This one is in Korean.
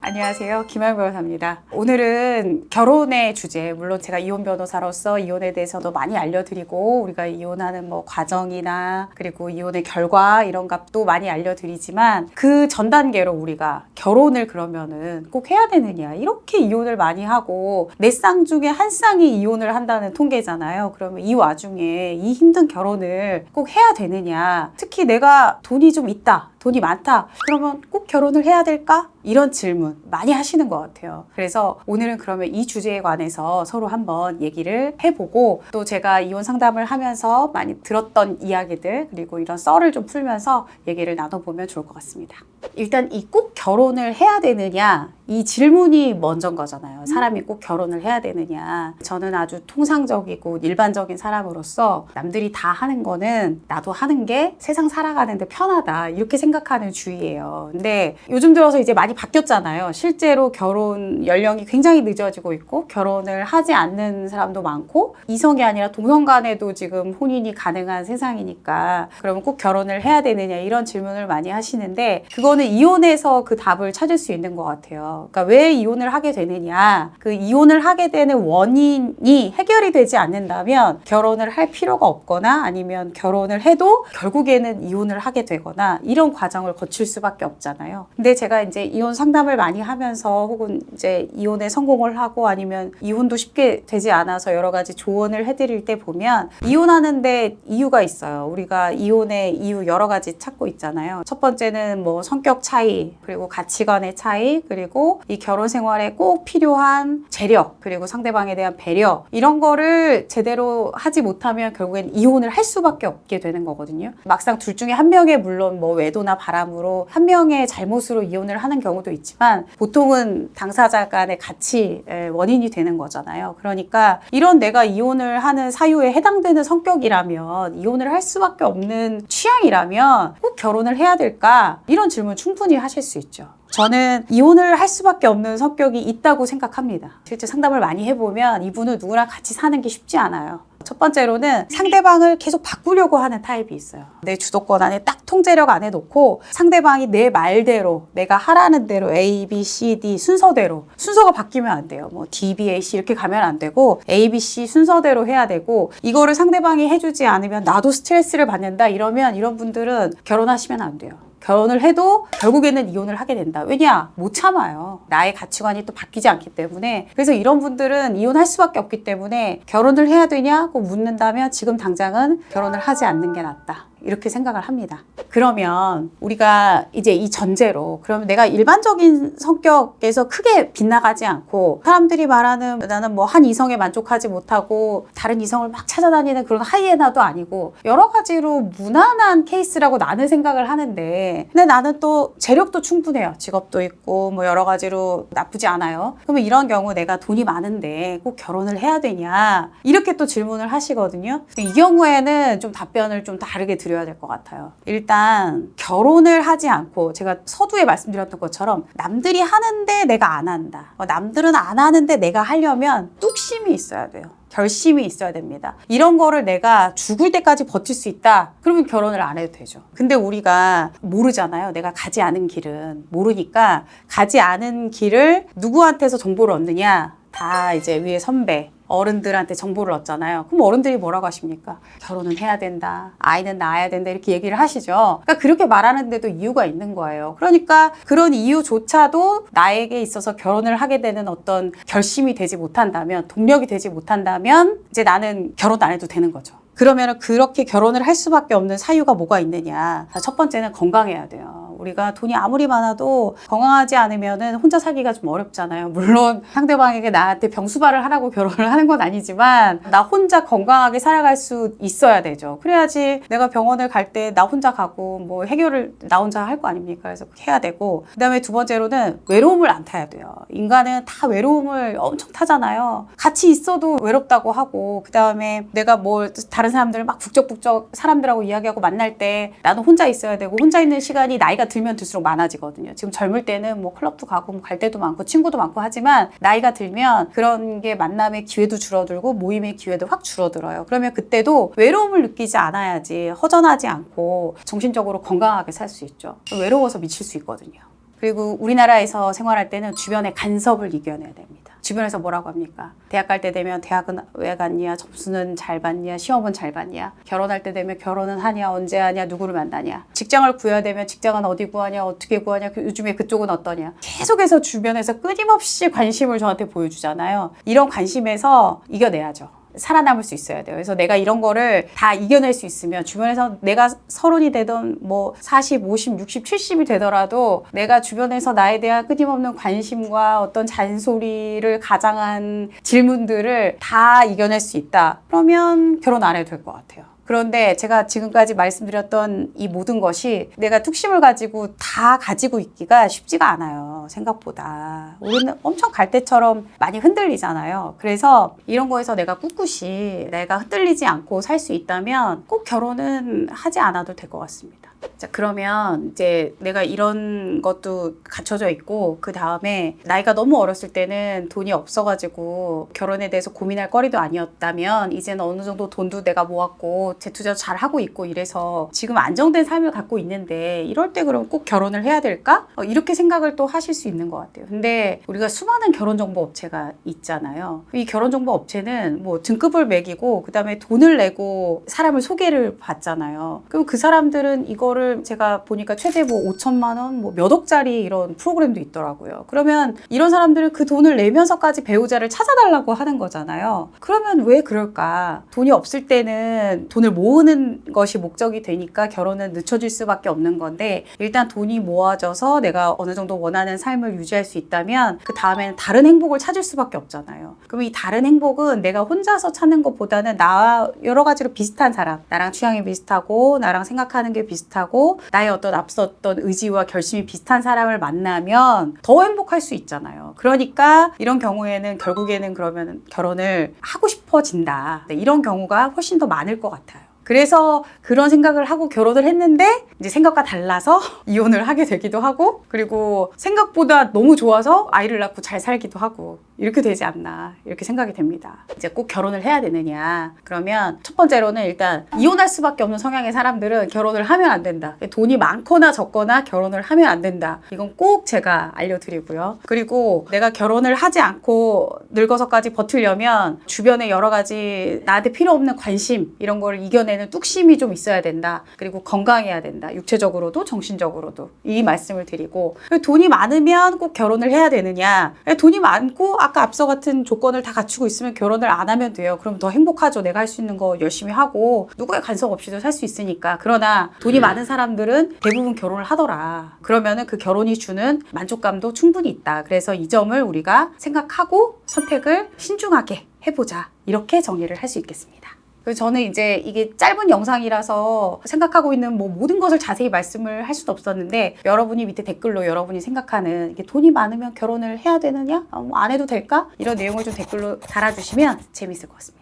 안녕하세요. 김하영 변호사입니다. 오늘은 결혼의 주제, 물론 제가 이혼 변호사로서 이혼에 대해서도 많이 알려드리고 우리가 이혼하는 뭐 과정이나 그리고 이혼의 결과 이런 값도 많이 알려드리지만 그 전 단계로 우리가 결혼을 그러면은 꼭 해야 되느냐, 이렇게 이혼을 많이 하고 4쌍 중에 한 쌍이 이혼을 한다는 통계잖아요. 그러면 이 와중에 이 힘든 결혼을 꼭 해야 되느냐, 특히 내가 돈이 좀 있다, 돈이 많다, 그러면 꼭 결혼을 해야 될까? 이런 질문 많이 하시는 것 같아요. 그래서 오늘은 그러면 이 주제에 관해서 서로 한번 얘기를 해보고, 또 제가 이혼 상담을 하면서 많이 들었던 이야기들, 그리고 이런 썰을 좀 풀면서 얘기를 나눠보면 좋을 것 같습니다. 일단 이 꼭 결혼을 해야 되느냐, 이 질문이 먼저인 거잖아요. 사람이 꼭 결혼을 해야 되느냐. 저는 아주 통상적이고 일반적인 사람으로서 남들이 다 하는 거는 나도 하는 게 세상 살아가는데 편하다, 이렇게 생각하는 주의예요. 근데 요즘 들어서 이제 많이 바뀌었잖아요. 실제로 결혼 연령이 굉장히 늦어지고 있고 결혼을 하지 않는 사람도 많고, 이성이 아니라 동성 간에도 지금 혼인이 가능한 세상이니까 그러면 꼭 결혼을 해야 되느냐, 이런 질문을 많이 하시는데, 그거는 이혼에서 그 답을 찾을 수 있는 것 같아요. 그러니까 왜 이혼을 하게 되느냐, 그 이혼을 하게 되는 원인이 해결이 되지 않는다면 결혼을 할 필요가 없거나, 아니면 결혼을 해도 결국에는 이혼을 하게 되거나, 이런 과정을 거칠 수밖에 없잖아요. 근데 제가 이제 이혼 상담을 많이 하면서, 혹은 이제 이혼에 성공을 하고 아니면 이혼도 쉽게 되지 않아서 여러 가지 조언을 해드릴 때 보면, 이혼하는데 이유가 있어요. 우리가 이혼의 이유 여러 가지 찾고 있잖아요. 첫 번째는 뭐 성격 차이, 그리고 가치관의 차이, 그리고 이 결혼 생활에 꼭 필요한 재력, 그리고 상대방에 대한 배려, 이런 거를 제대로 하지 못하면 결국엔 이혼을 할 수밖에 없게 되는 거거든요. 막상 둘 중에 한 명의, 물론 뭐 외도나 바람으로 한 명의 잘못으로 이혼을 하는 경우도 있지만, 보통은 당사자 간의 가치의 원인이 되는 거잖아요. 그러니까 이런 내가 이혼을 하는 사유에 해당되는 성격이라면, 이혼을 할 수밖에 없는 취향이라면 꼭 결혼을 해야 될까? 이런 질문 충분히 하실 수 있죠. 저는 이혼을 할 수밖에 없는 성격이 있다고 생각합니다. 실제 상담을 많이 해보면 이분은 누구랑 같이 사는 게 쉽지 않아요. 첫 번째로는 상대방을 계속 바꾸려고 하는 타입이 있어요. 내 주도권 안에 딱 통제력 안에 놓고 상대방이 내 말대로, 내가 하라는 대로 A, B, C, D 순서대로, 순서가 바뀌면 안 돼요. 뭐 D, B, A, C 이렇게 가면 안 되고 A, B, C 순서대로 해야 되고, 이거를 상대방이 해주지 않으면 나도 스트레스를 받는다, 이러면 이런 분들은 결혼하시면 안 돼요. 결혼을 해도 결국에는 이혼을 하게 된다. 왜냐? 못 참아요. 나의 가치관이 또 바뀌지 않기 때문에. 그래서 이런 분들은 이혼할 수밖에 없기 때문에, 결혼을 해야 되냐고 묻는다면 지금 당장은 결혼을 하지 않는 게 낫다, 이렇게 생각을 합니다. 그러면 우리가 이제 이 전제로, 그러면 내가 일반적인 성격에서 크게 빗나가지 않고, 사람들이 말하는 나는 뭐 한 이성에 만족하지 못하고 다른 이성을 막 찾아다니는 그런 하이에나도 아니고, 여러 가지로 무난한 케이스라고 나는 생각을 하는데, 근데 나는 또 재력도 충분해요. 직업도 있고 뭐 여러 가지로 나쁘지 않아요. 그러면 이런 경우 내가 돈이 많은데 꼭 결혼을 해야 되냐, 이렇게 또 질문을 하시거든요. 이 경우에는 좀 답변을 좀 다르게 드려야 될 것 같아요. 일단 결혼을 하지 않고, 제가 서두에 말씀드렸던 것처럼 남들이 하는데 내가 안 한다, 남들은 안 하는데 내가 하려면 뚝심이 있어야 돼요. 결심이 있어야 됩니다. 이런 거를 내가 죽을 때까지 버틸 수 있다, 그러면 결혼을 안 해도 되죠. 근데 우리가 모르잖아요. 내가 가지 않은 길은 모르니까, 가지 않은 길을 누구한테서 정보를 얻느냐, 다 이제 위에 선배, 어른들한테 정보를 얻잖아요. 그럼 어른들이 뭐라고 하십니까? 결혼은 해야 된다, 아이는 낳아야 된다, 이렇게 얘기를 하시죠. 그러니까 그렇게 말하는데도 이유가 있는 거예요. 그러니까 그런 이유조차도 나에게 있어서 결혼을 하게 되는 어떤 결심이 되지 못한다면, 동력이 되지 못한다면, 이제 나는 결혼 안 해도 되는 거죠. 그러면 그렇게 결혼을 할 수밖에 없는 사유가 뭐가 있느냐. 첫 번째는 건강해야 돼요. 우리가 돈이 아무리 많아도 건강하지 않으면은 혼자 살기가 좀 어렵잖아요. 물론 상대방에게 나한테 병수발을 하라고 결혼을 하는 건 아니지만, 나 혼자 건강하게 살아갈 수 있어야 되죠. 그래야지 내가 병원을 갈 때 나 혼자 가고 뭐 해결을 나 혼자 할 거 아닙니까? 그래서 해야 되고, 그 다음에 두 번째로는 외로움을 안 타야 돼요. 인간은 다 외로움을 엄청 타잖아요. 같이 있어도 외롭다고 하고, 그 다음에 내가 뭘 다른 사람들 막 북적북적 사람들하고 이야기하고 만날 때 나는 혼자 있어야 되고, 혼자 있는 시간이 나이가 들면 들수록 많아지거든요. 지금 젊을 때는 뭐 클럽도 가고 뭐 갈 데도 많고 친구도 많고 하지만, 나이가 들면 그런 게 만남의 기회도 줄어들고 모임의 기회도 확 줄어들어요. 그러면 그때도 외로움을 느끼지 않아야지 허전하지 않고 정신적으로 건강하게 살 수 있죠. 외로워서 미칠 수 있거든요. 그리고 우리나라에서 생활할 때는 주변의 간섭을 이겨내야 됩니다. 주변에서 뭐라고 합니까? 대학 갈 때 되면 대학은 왜 갔냐? 점수는 잘 봤냐? 시험은 잘 봤냐? 결혼할 때 되면 결혼은 하냐? 언제 하냐? 누구를 만나냐? 직장을 구해야 되면 직장은 어디 구하냐? 어떻게 구하냐? 요즘에 그쪽은 어떠냐? 계속해서 주변에서 끊임없이 관심을 저한테 보여주잖아요. 이런 관심에서 이겨내야죠. 살아남을 수 있어야 돼요. 그래서 내가 이런 거를 다 이겨낼 수 있으면 주변에서 내가 30이 되던 뭐 40, 50, 60, 70이 되더라도 내가 주변에서 나에 대한 끊임없는 관심과 어떤 잔소리를 가장한 질문들을 다 이겨낼 수 있다. 그러면 결혼 안 해도 될 것 같아요. 그런데 제가 지금까지 말씀드렸던 이 모든 것이 내가 뚝심을 가지고 다 가지고 있기가 쉽지가 않아요. 생각보다. 우리는 엄청 갈대처럼 많이 흔들리잖아요. 그래서 이런 거에서 내가 꿋꿋이 내가 흔들리지 않고 살 수 있다면 꼭 결혼은 하지 않아도 될 것 같습니다. 자, 그러면 이제 내가 이런 것도 갖춰져 있고 그 다음에 나이가 너무 어렸을 때는 돈이 없어가지고 결혼에 대해서 고민할 거리도 아니었다면 이제는 어느 정도 돈도 내가 모았고 재투자 잘 하고 있고 이래서 지금 안정된 삶을 갖고 있는데 이럴 때 그럼 꼭 결혼을 해야 될까? 이렇게 생각을 또 하실 수 있는 것 같아요. 근데 우리가 수많은 결혼정보 업체가 있잖아요. 이 결혼정보 업체는 뭐 등급을 매기고 그 다음에 돈을 내고 사람을 소개를 받잖아요. 그럼 그 사람들은 이거를 제가 보니까 최대 뭐 5천만 원, 뭐 몇 억짜리 이런 프로그램도 있더라고요. 그러면 이런 사람들은 그 돈을 내면서까지 배우자를 찾아달라고 하는 거잖아요. 그러면 왜 그럴까? 돈이 없을 때는 돈을 모으는 것이 목적이 되니까 결혼은 늦춰질 수밖에 없는 건데 일단 돈이 모아져서 내가 어느 정도 원하는 삶을 유지할 수 있다면 그 다음에는 다른 행복을 찾을 수밖에 없잖아요. 그럼 이 다른 행복은 내가 혼자서 찾는 것보다는 나 여러 가지로 비슷한 사람, 나랑 취향이 비슷하고 나랑 생각하는 게 비슷하고 나의 어떤 앞섰던 의지와 결심이 비슷한 사람을 만나면 더 행복할 수 있잖아요. 그러니까 이런 경우에는 결국에는 그러면 결혼을 하고 싶어진다. 이런 경우가 훨씬 더 많을 것 같아요. 그래서 그런 생각을 하고 결혼을 했는데 이제 생각과 달라서 이혼을 하게 되기도 하고 그리고 생각보다 너무 좋아서 아이를 낳고 잘 살기도 하고 이렇게 되지 않나 이렇게 생각이 됩니다. 이제 꼭 결혼을 해야 되느냐 그러면 첫 번째로는 일단 이혼할 수밖에 없는 성향의 사람들은 결혼을 하면 안 된다. 돈이 많거나 적거나 결혼을 하면 안 된다. 이건 꼭 제가 알려드리고요. 그리고 내가 결혼을 하지 않고 늙어서까지 버티려면 주변에 여러 가지 나한테 필요 없는 관심 이런 거를 이겨내는 뚝심이 좀 있어야 된다. 그리고 건강해야 된다. 육체적으로도 정신적으로도 이 말씀을 드리고 돈이 많으면 꼭 결혼을 해야 되느냐 돈이 많고 아까 앞서 같은 조건을 다 갖추고 있으면 결혼을 안 하면 돼요. 그럼 더 행복하죠. 내가 할 수 있는 거 열심히 하고 누구의 간섭 없이도 살 수 있으니까. 그러나 돈이 많은 사람들은 대부분 결혼을 하더라. 그러면은 그 결혼이 주는 만족감도 충분히 있다. 그래서 이 점을 우리가 생각하고 선택을 신중하게 해보자. 이렇게 정리를 할 수 있겠습니다. 그래서 저는 이제 이게 짧은 영상이라서 생각하고 있는 뭐 모든 것을 자세히 말씀을 할 수는 없었는데 여러분이 밑에 댓글로 여러분이 생각하는 이게 돈이 많으면 결혼을 해야 되느냐? 안 해도 될까? 이런 내용을 좀 댓글로 달아주시면 재밌을 것 같습니다.